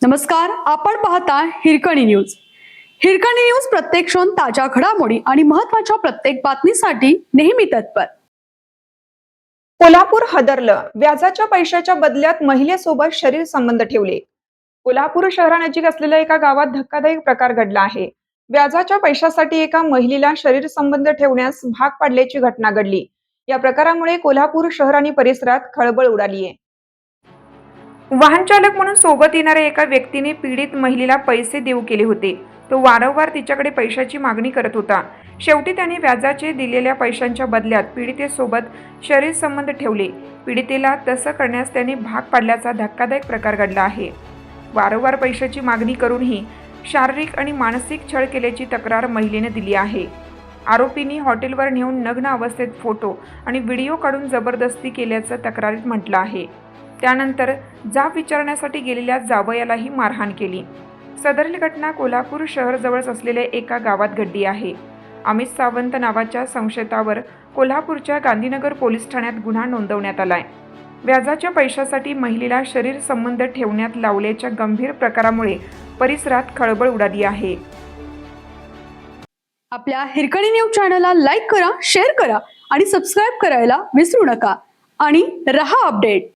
नमस्कार, आपण पाहता हिरकणी न्यूज. हिरकणी न्यूज प्रत्येक क्षण ताज्या घडामोडी आणि महत्त्वाच्या प्रत्येक बातमीसाठी नेहमी तत्पर. कोल्हापूर हादरलं. व्याजाच्या पैशाच्या बदल्यात महिलेसोबत शरीर संबंध ठेवले. कोल्हापूर शहरानजीक असलेल्या एका गावात धक्कादायक प्रकार घडला आहे. व्याजाच्या पैशासाठी एका महिलेला शरीर संबंध ठेवण्यास भाग पाडल्याची घटना घडली. या प्रकारामुळे कोल्हापूर शहर आणि परिसरात खळबळ उडाली आहे. वाहन चालक म्हणून सोबत येणाऱ्या एका व्यक्तीने पीडित महिलेला पैसे देऊ केले होते. तो वारंवार तिच्याकडे पैशाची मागणी करत होता. शेवटी त्याने व्याजाचे दिलेल्या पैशांच्या बदल्यात पीडितेसोबत शरीर संबंध ठेवले. पीडितेला तसं करण्यास त्याने भाग पाडल्याचा धक्कादायक प्रकार घडला आहे. वारंवार पैशाची मागणी करूनही शारीरिक आणि मानसिक छळ केल्याची तक्रार महिलेने दिली आहे. आरोपींनी हॉटेलवर नेऊन नग्न अवस्थेत फोटो आणि व्हिडिओ काढून जबरदस्ती केल्याचं तक्रारीत म्हटलं आहे. त्यानंतर जाब विचारण्यासाठी गेलेल्या जावयालाही मारहाण केली. सदरली घटना कोल्हापूर शहराजवळच असलेल्या एका गावात घडली आहे. अमित सावंत नावाच्या संशयितावर कोल्हापूरच्या गांधीनगर पोलीस ठाण्यात गुन्हा नोंदवण्यात आलाय. व्याजाच्या पैशासाठी महिलेला शरीर संबंध ठेवण्यात लावल्याच्या गंभीर प्रकारामुळे परिसरात खळबळ उडाली आहे. आपल्या हिरकणी न्यूज चॅनलला लाईक करा, शेअर करा आणि सबस्क्राईब करायला विसरू नका आणि रहा अपडेट.